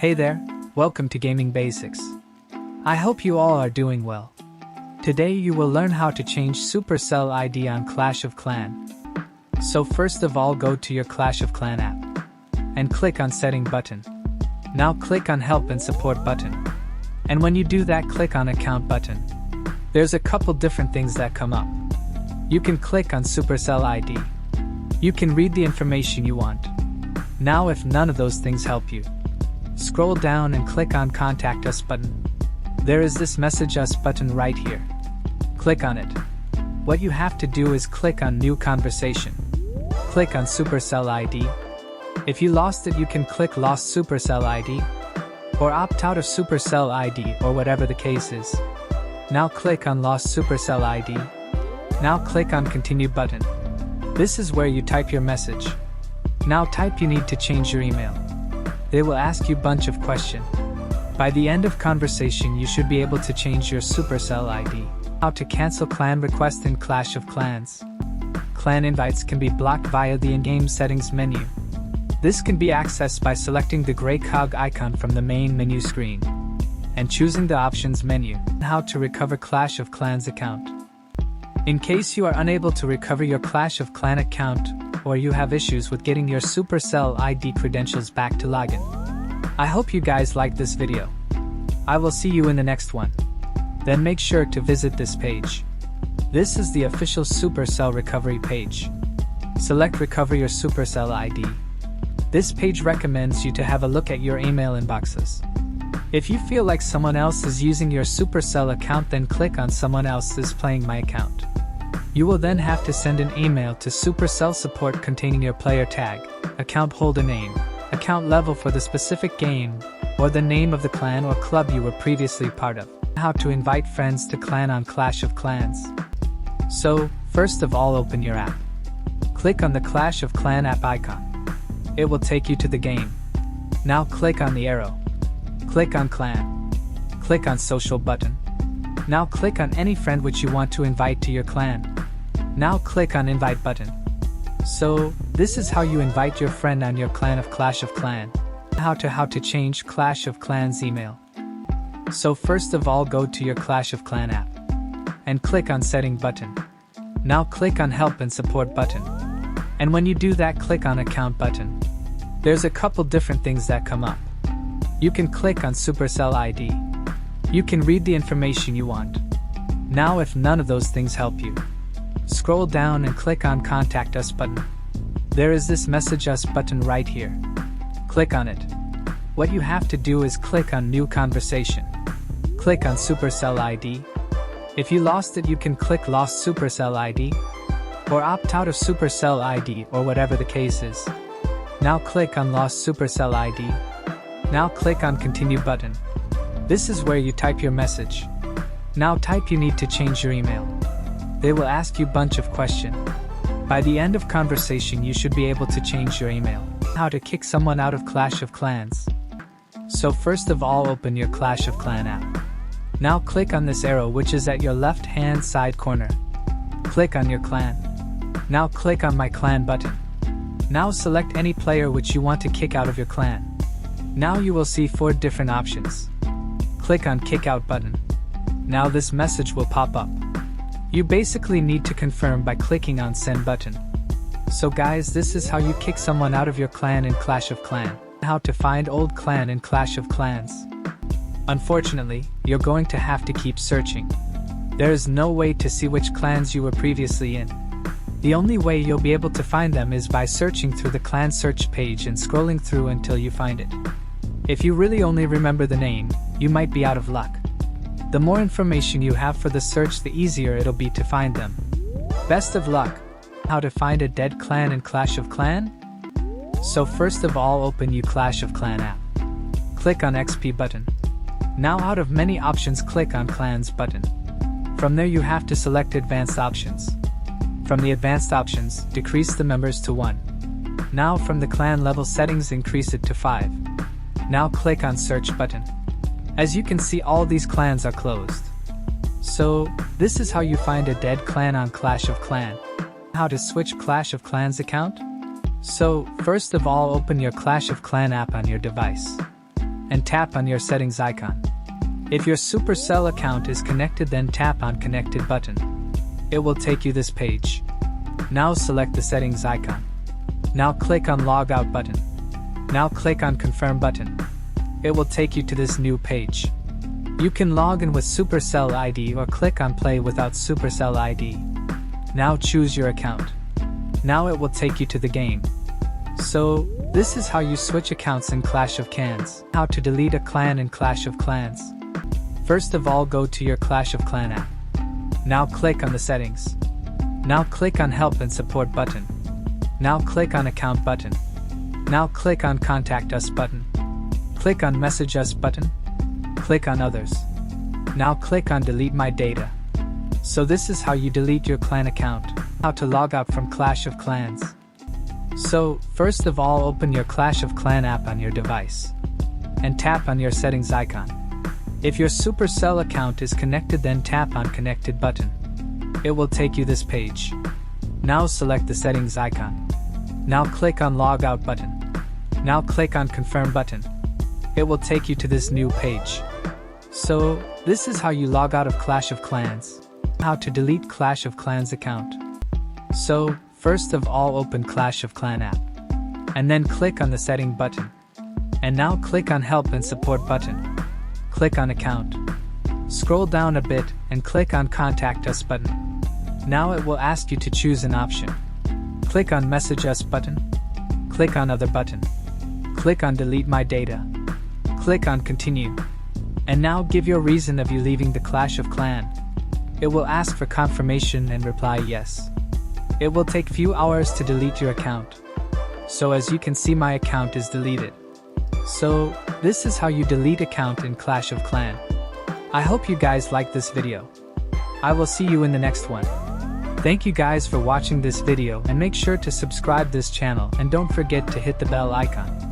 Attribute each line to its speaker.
Speaker 1: Hey there, welcome to Gaming Basics. I hope you all are doing well. Today you will learn how to change Supercell ID on Clash of Clans. So first of all, go to your Clash of Clans app and click on Setting button. Now click on Help and Support button. And when you do that, click on Account button. There's a couple different things that come up. You can click on Supercell ID. You can read the information you want. Now if none of those things help you, scroll down and click on Contact Us button. There is this Message Us button right here. Click on it. What you have to do is click on New Conversation. Click on Supercell ID. If you lost it, you can click Lost Supercell ID, or opt out of Supercell ID, or whatever the case is. Now click on Lost Supercell ID. Now click on Continue button. This is where you type your message. Now type you need to change your email. They will ask you bunch of questions. By the end of conversation you should be able to change your Supercell ID. How to cancel clan request in Clash of Clans. Clan invites can be blocked via the in-game settings menu. This can be accessed by selecting the gray cog icon from the main menu screen and choosing the options menu. How to recover Clash of Clans account. In case you are unable to recover your Clash of Clans account, or you have issues with getting your Supercell ID credentials back to login. I hope you guys liked this video. I will see you in the next one. Then make sure to visit this page. This is the official Supercell recovery page. Select Recover your Supercell ID. This page recommends you to have a look at your email inboxes. If you feel like someone else is using your Supercell account, then click on Someone else is playing my account. You will then have to send an email to Supercell support containing your player tag, account holder name, account level for the specific game, or the name of the clan or club you were previously part of. How to invite friends to clan on Clash of Clans. So, first of all, open your app. Click on the Clash of Clans app icon. It will take you to the game. Now click on the arrow. Click on Clan. Click on Social button. Now click on any friend which you want to invite to your clan. Now click on Invite button. So, this is how you invite your friend on your clan of Clash of Clans. How to change Clash of Clans email. So first of all, go to your Clash of Clans app and click on Setting button. Now click on Help and Support button. And when you do that, click on Account button. There's a couple different things that come up. You can click on Supercell ID. You can read the information you want. Now if none of those things help you, scroll down and click on Contact Us button. There is this Message Us button right here. Click on it. What you have to do is click on New Conversation. Click on Supercell ID. If you lost it, you can click Lost Supercell ID, or opt out of Supercell ID, or whatever the case is. Now click on Lost Supercell ID. Now click on Continue button. This is where you type your message. Now type you need to change your email. They will ask you bunch of questions. By the end of conversation you should be able to change your email. How to kick someone out of Clash of Clans. So first of all, open your Clash of Clans app. Now click on this arrow which is at your left hand side corner. Click on your clan. Now click on My Clan button. Now select any player which you want to kick out of your clan. Now you will see 4 different options. Click on Kick Out button. Now this message will pop up. You basically need to confirm by clicking on Send button. So guys, this is how you kick someone out of your clan in Clash of Clans. How to find old clan in Clash of Clans. Unfortunately, you're going to have to keep searching. There is no way to see which clans you were previously in. The only way you'll be able to find them is by searching through the clan search page and scrolling through until you find it. If you really only remember the name, you might be out of luck. The more information you have for the search, the easier it'll be to find them. Best of luck! How to find a dead clan in Clash of Clans? So first of all, open your Clash of Clans app. Click on XP button. Now out of many options, click on Clans button. From there you have to select Advanced Options. From the Advanced Options, decrease the members to 1. Now from the clan level settings, increase it to 5. Now click on Search button. As you can see, all these clans are closed. So, this is how you find a dead clan on Clash of Clans. How to switch Clash of Clans account? So, first of all, open your Clash of Clans app on your device. and tap on your settings icon. If your Supercell account is connected, then tap on Connected button. It will take you this page. Now select the settings icon. Now click on Logout button. Now click on Confirm button. It will take you to this new page. You can log in with Supercell ID or click on Play without Supercell ID. Now choose your account. Now it will take you to the game. So, this is how you switch accounts in Clash of Clans. How to delete a clan in Clash of Clans. First of all, go to your Clash of Clans app. Now click on the settings. Now click on Help and Support button. Now click on Account button. Now click on Contact Us button. Click on Message Us button. Click on Others. Now click on Delete My Data. So this is how you delete your clan account. How to log out from Clash of Clans. So, first of all, open your Clash of Clans app on your device and tap on your settings icon. If your Supercell account is connected, then tap on Connected button. It will take you this page. Now select the settings icon. Now click on Logout button. Now click on Confirm button. It will take you to this new page. So, this is how you log out of Clash of Clans. How to delete Clash of Clans account. So, first of all, open Clash of Clans app, and then click on the Setting button. And now click on Help and Support button. Click on Account. Scroll down a bit and click on Contact Us button. Now it will ask you to choose an option. Click on Message Us button. Click on Other button. Click on Delete My Data. Click on Continue. And now give your reason of you leaving the Clash of Clans. It will ask for confirmation and reply yes. It will take few hours to delete your account. So as you can see, my account is deleted. So, this is how you delete account in Clash of Clans. I hope you guys like this video. I will see you in the next one. Thank you guys for watching this video, and make sure to subscribe this channel and don't forget to hit the bell icon.